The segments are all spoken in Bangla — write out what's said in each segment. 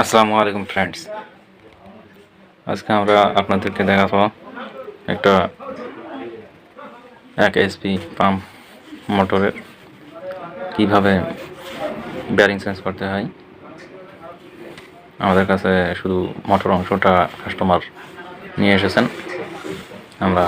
আসসালামু আলাইকুম ফ্রেন্ডস, আজকে আমরা আপনাদেরকে দেখাবো একটা 1 HP পাম্প মোটরের কিভাবে বেয়ারিং চেঞ্জ করতে হয়। আমাদের কাছে শুধু মোটর অংশটা কাস্টমার নিয়ে এসেছেন, আমরা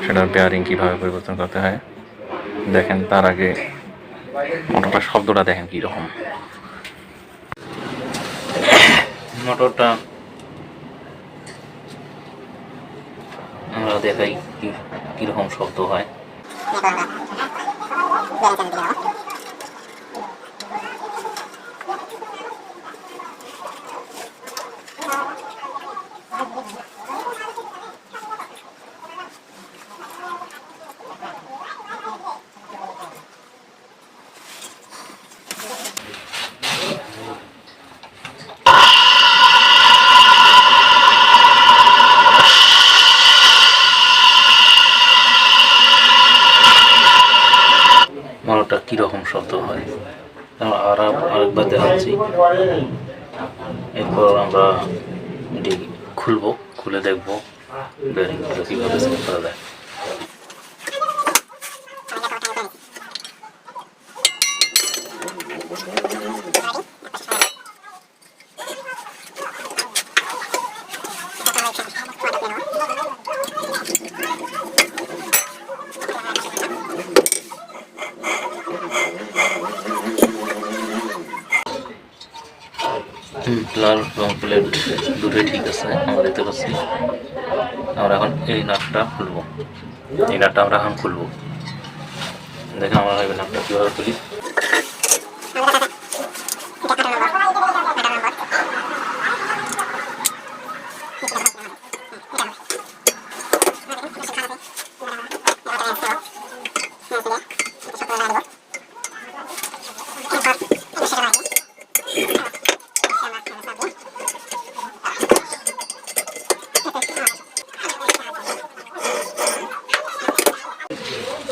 সেটার বেয়ারিং কিভাবে পরিবর্তন করতে হয় দেখেন। তার আগে মোটরটার শব্দটা দেখেন কীরকম। মোটরটা আমরা দেখাই কীরকম শব্দ হয়। মোটরটা কীরকম শব্দ হয় আরেকবার দেখাচ্ছি। এরপর আমরা এটি খুলে দেখবো বেয়ারিংগুলো কীভাবে সেট করা যায়। লাল এবং প্লেট দুটোই ঠিক আছে, আমরা দেখতে পাচ্ছি। আমরা এখন এই নাটটা খুলবো, দেখেন আমরা এই নাটটা কীভাবে খুলি।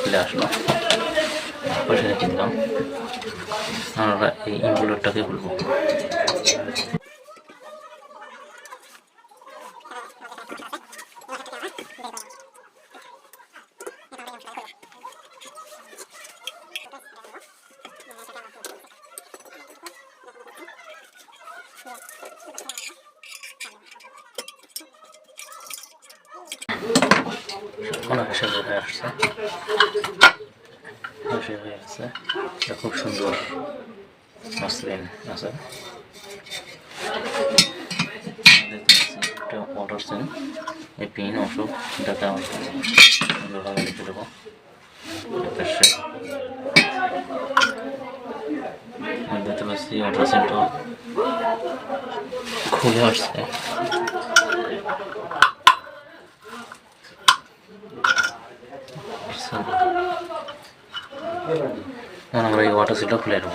চলে আসলো, পয়সা কিনলাম। আমরা এই ইনভুলেটটাকে খুলবো। হিসেবে হয়ে আসছে, হয়ে গেছে। এটা খুব সুন্দর মসলিন আছে। একটা অর্ডার সেন এই পিন অংশ এটাতে আমরা সুন্দরভাবে লিখে দেবো। দেখতে পাচ্ছি অর্ডার সেনটা খুলে আসছে। আমরা এই ওয়াটার সিলটা খুলে নেব।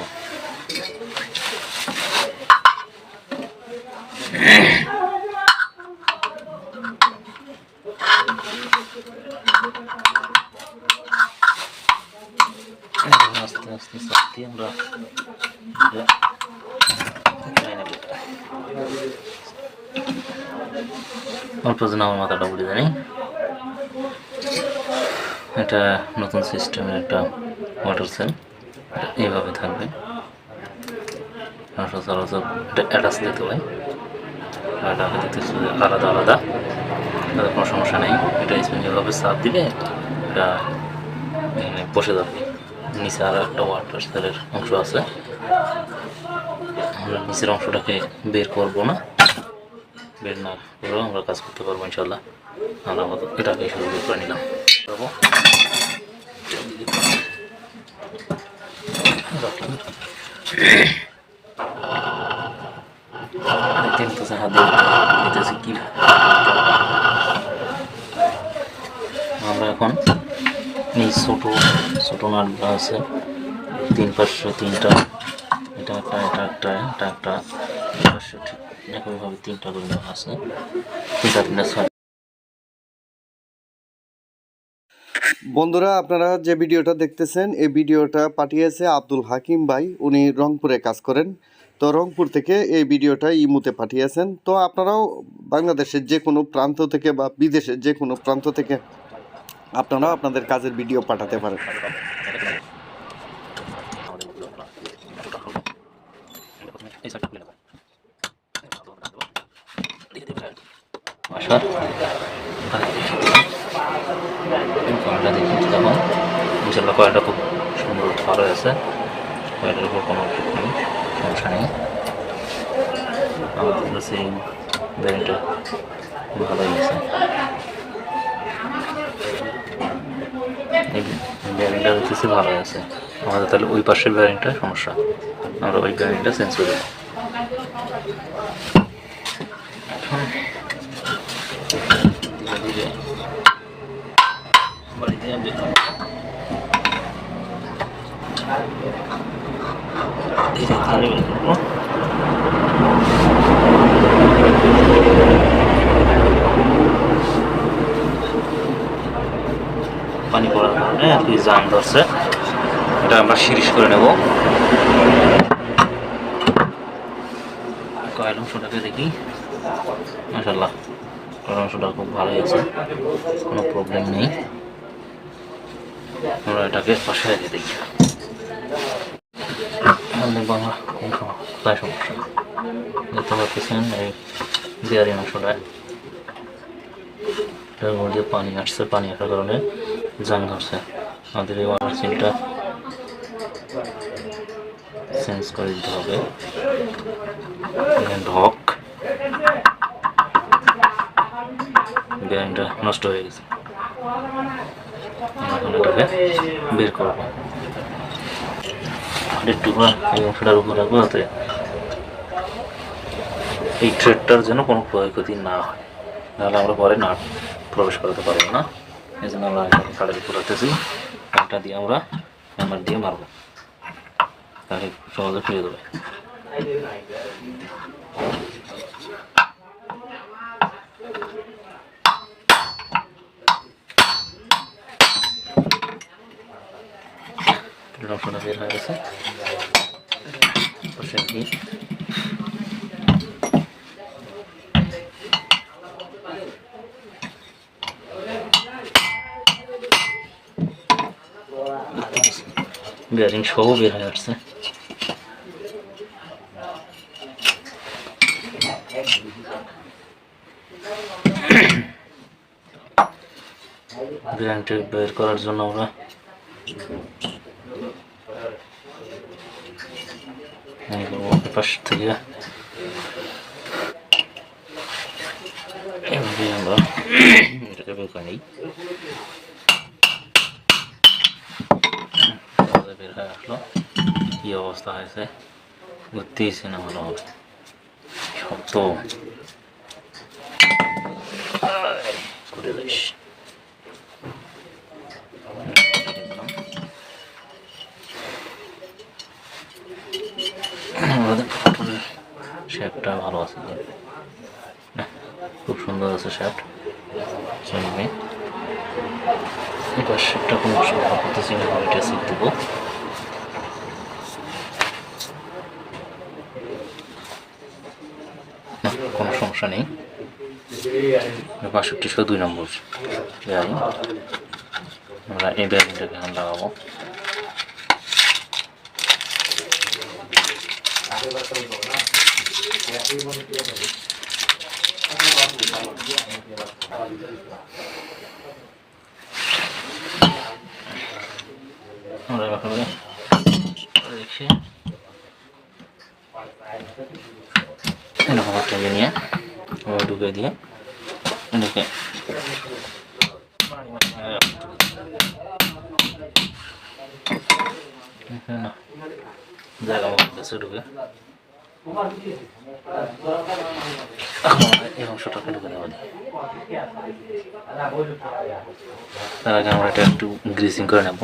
আস্তে আস্তে দিয়ে আমরা অল্প যেন আমার মাথাটা উড়ে জানি। এটা নতুন সিস্টেমের একটা ওয়াটার সেল, এইভাবে থাকবে। সচরাচর এটা অ্যাটাচ দিতে হয়, এটা দেখতেছি আলাদা আলাদা, তাদের কোনো সমস্যা নেই। এটা স্প্রিংভাবে চাপ দিলে এটা বসে যাবে। নিচে আর একটা ওয়াটার সেলের অংশ আছে, আমরা নিচের অংশটাকে বের করব না, বের না করেও আমরা কাজ করতে পারবো ইনশাল্লাহ। আমরা এটাকে শুরু করে নিলাম। আমরা এখন এই ছোটো নাটগুলো আছে, 3-5-3টা, এটা একটা ঠিক একইভাবে 3টা করে দেওয়া আছে। 3টা বন্ধুরা, আপনারা যে ভিডিওটা দেখতেছেন এই ভিডিওটা পাঠিয়েছে আব্দুল হাকিম ভাই। উনি রংপুরে কাজ করেন। তো রংপুর থেকে এই ভিডিওটা ইমুতে পাঠিয়েছেন। তো আপনারাও বাংলাদেশের যে কোনো প্রান্ত থেকে বা বিদেশের যে কোনো প্রান্ত থেকে আপনারাও আপনাদের কাজের ভিডিও পাঠাতে পারেন। ইনশাল্লাহ কয়টা খুব সুন্দর ভালো আছে, কয়টার উপর কোনো সমস্যা নেই। আমাদের কাছে এই ব্যাংকটা ভালোই আছে। এই ব্যারিংটা হচ্ছে ভালো আছে আমাদের, তাহলে ওই পাশের ব্যারিংটা সমস্যা, আমরা ওই ব্যারিংটা চেঞ্জ করে দেবো। ধীরে ধীরে বাড়ি দিয়ে ধীরে ধীরে বের করবো। পানি পড়ার কারণে আর কি জাম ধরছে, এটা আমরা সিরিজ করে নেব। কয়েল অংশটাকে দেখি, মাশাআল্লাহ কয়েল অংশটা খুব ভালোই আছে, কোনো প্রবলেম নেই। আমরা এটাকে পাশে রেখে দিই, দেখবো আমরা কোথায় সমস্যা। দেখতে পাচ্ছেন এই বিয়ারিং অংশটা, এটার মধ্যে পানি আসছে, পানি আসার কারণে জাম ধরছে। আমাদের এই ওয়াটার সিলটা চেঞ্জ করে দিতে হবে। ঢক বেয়ারিংটা নষ্ট হয়ে গেছে, এখন এটাকে বের করবো। একটু এই অংশটার উপর রাখবো যাতে এই থ্রেডটার যেন কোনো ক্ষয়ক্ষতি না হয়, নাহলে আমরা পরে নাট প্রবেশ করাতে পারবো না। এই জন্য আমরা কাঠের উপর রাখতেছি, এটা দিয়ে আমরা হ্যামার দিয়ে মারবো, তাহলে সহজে খুলে দেবে। অংশটা বের হয়ে গেছে, বেয়ারিং সহ বের হয়ে আসছে। বেয়ারিংটা বের করার জন্য আমরা পাশ থেকে আমরা এটাকে বের করে নিই। বের হয়ে আসলো, কি অবস্থা হয়েছে বুঝতেইছি না ভালোভাবে, শক্ত করে দিস। শেপটা ভালো আছে, খুব সুন্দর আছে শেপ। এবার শেপটা কোনো সমস্যা করতেছি না, এটা সেট দেবো। কোনো সমস্যা নেই। ৬২ নম্বর বেয়ারিং, আমরা এই বেয়ারিংটাকে এখন লাগাবো। আমরা এভাবে দেখছি এরকম একটা নিয়ে ঢুকে দিয়ে এটাকে জায়গা মতো কাছে ঢুকে এই অংশটাকে ঢুকে দেওয়া যায়। তার আগে আমরা এটা একটু গ্রিসিং করে নেব।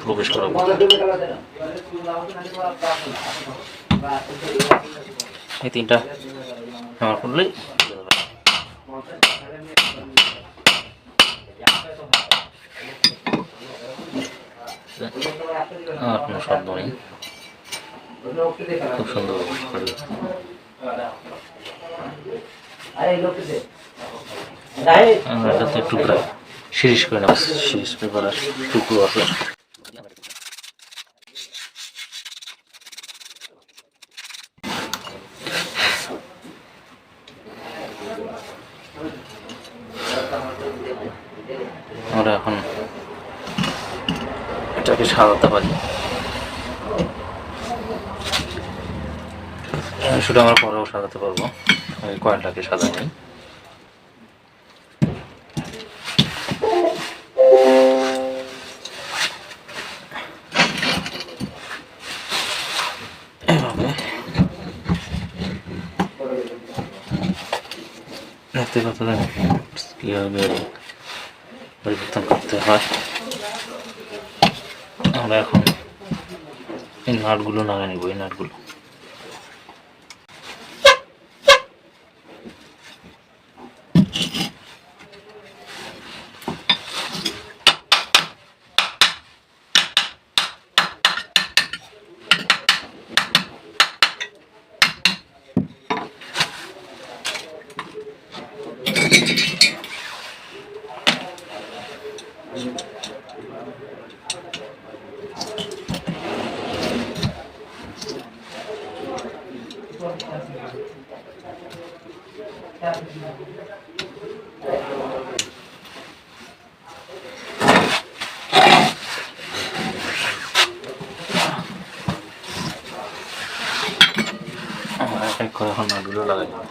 প্রবেশ করাবো। এই তিনটা আমার করলেই আর কোনো শব্দ নেই, খুব সুন্দর আমরা এটাতে টুকরা শিরিষ করে নেব, শিরিষ পেপার আর টুকরো আছে। আমরা এখন এটাকে সাজাতে পারি, সেটা আমরা পরেও সাজাতে পারবো। এই কয়েলটাকে সাজাই নিই। এভাবে দেখতে পাচ্ছেন কীভাবে পরিবর্তন করতে হয়। আমরা এখন এই নাটগুলো লাগাই নিব, এই নাটগুলো। এক করে এখন নাটগুলো লাগাই দেবো।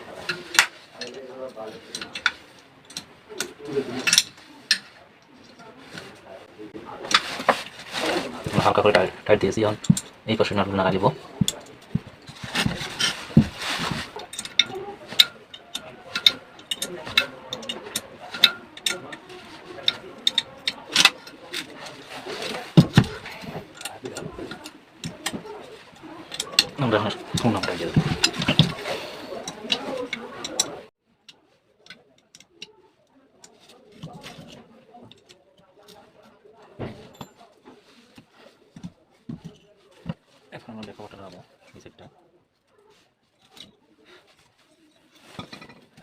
হালকা করে টাইট দিয়েছি, এখন এই পাশে নাটগুলো লাগাই দিব। আমরা সুন্নাম লাগিয়ে দেবো। এখন আমরা লেখাপটা লাগাবো এই সেটটা।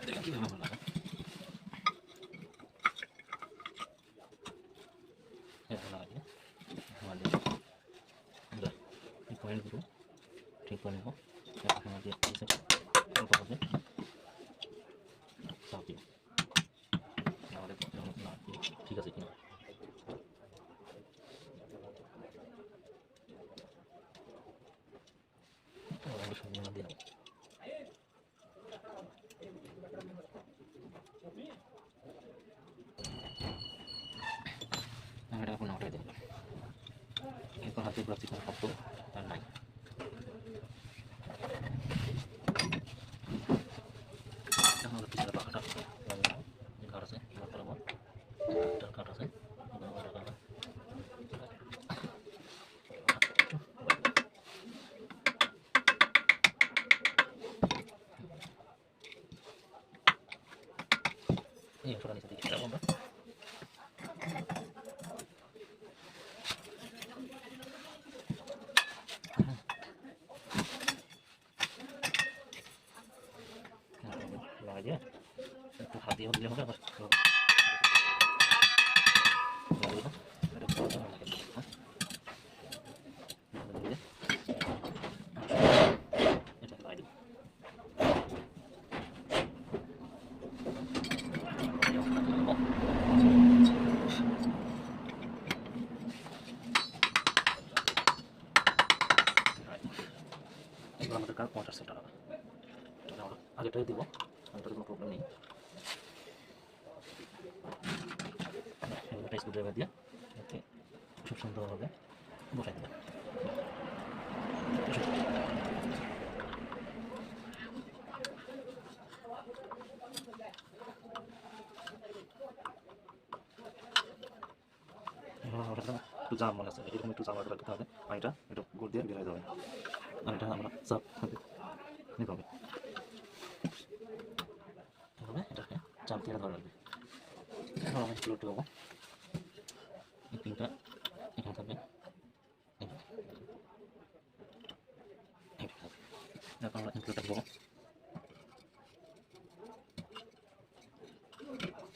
দেখেন কীভাবে আমরা লাগাবো। লাগিয়ে আমাদের আমরা এই পয়েন্টগুলো ঠিক করে নেব। আমাদের চাপ দিব, আমাদের ঠিক আছে কিনা। এটা এখন ওটাই দেবো। এরপর হাতে প্লাস্টিক শক্ত আর নাই। এখন আমাদের পিছনে পাখাটা কাঠ আছে, কাঠ আছে। এই অংশটা নিচে দিকে যাবো আমরা। একটু হাত দিয়ে দিলে হবে। আবার আমাদের কার 50 টাকা আগেটাই দিব, আমাদের কোনো প্রবলেম নেই। স্ক্রুড্রাইভার দিয়ে খুব সুন্দরভাবে বসাই দেবেন। একটু জাম মনে আছে, এরকম একটু জাম রাখতে হবে, পানিটা একটু গুড় দিয়ে বের হয়ে যাবে। আর এটা আমরা চাপ নিতে হবে, এভাবে এটাকে চাপ দিয়ে ধরে রাখবে। এখন আমি একটু দেবো, এই পিনটা এখানে থাকবে, এখন আমরা ইনক্লুডটা দেবো।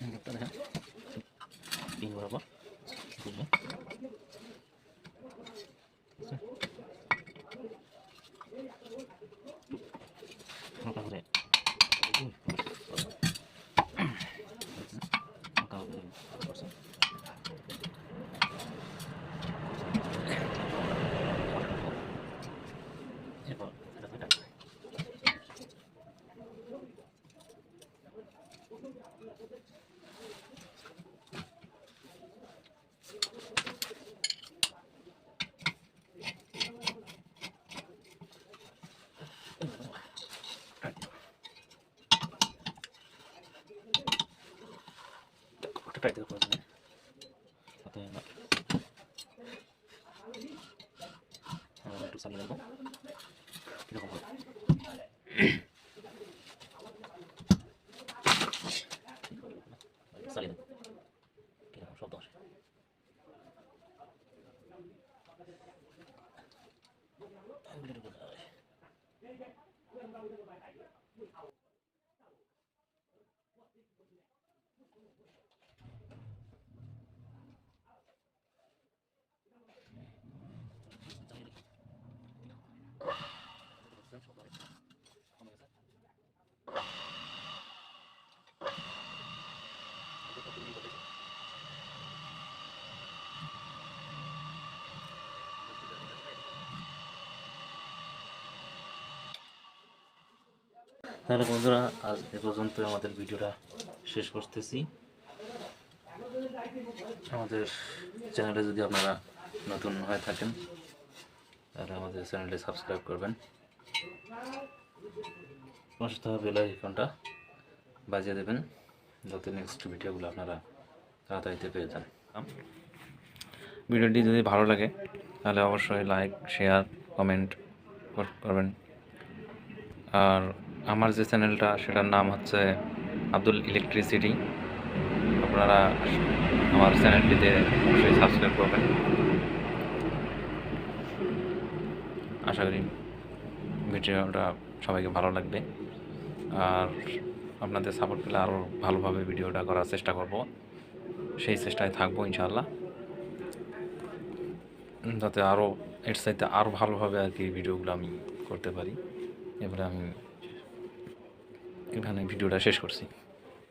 ইনক্লুডটা দেখেন পিন বরাবর দিলে হালকা করে এরপর এটা থেকে টাকা টাইট করে দেবেন, তাতে একটু চালিয়ে দেবো কীরকম হবে। চালিয়ে দেবো কীরকম শব্দ আসে। তাহলে বন্ধুরা, আজ এ পর্যন্ত আমাদের ভিডিওটা শেষ করতেছি। আমাদের চ্যানেলে যদি আপনারা নতুন হয়ে থাকেন তাহলে আমাদের চ্যানেলটি সাবস্ক্রাইব করবেন, পাশে থাকা বেল আইকনটা বাজিয়ে দেবেন যাতে নেক্সট ভিডিওগুলো আপনারা তাড়াতাড়িতে পেয়ে যান। ভিডিওটি যদি ভালো লাগে তাহলে অবশ্যই লাইক, শেয়ার, কমেন্ট করবেন। আর আমার যে চ্যানেলটা সেটার নাম হচ্ছে আব্দুল ইলেকট্রিসিটি, আপনারা আমার চ্যানেলটিতে অবশ্যই সাবস্ক্রাইব করবেন। আশা করি ভিডিওটা সবাইকে ভালো লাগবে, আর আপনাদের সাপোর্ট পেলে আরও ভালোভাবে ভিডিওটা করার চেষ্টা করব, সেই চেষ্টায় থাকবো ইনশাআল্লাহ, যাতে আরও এর চাইতে আরও ভালোভাবে আর কি ভিডিওগুলো আমি করতে পারি। এবারে আমি এখানে ভিডিওটা শেষ করছি।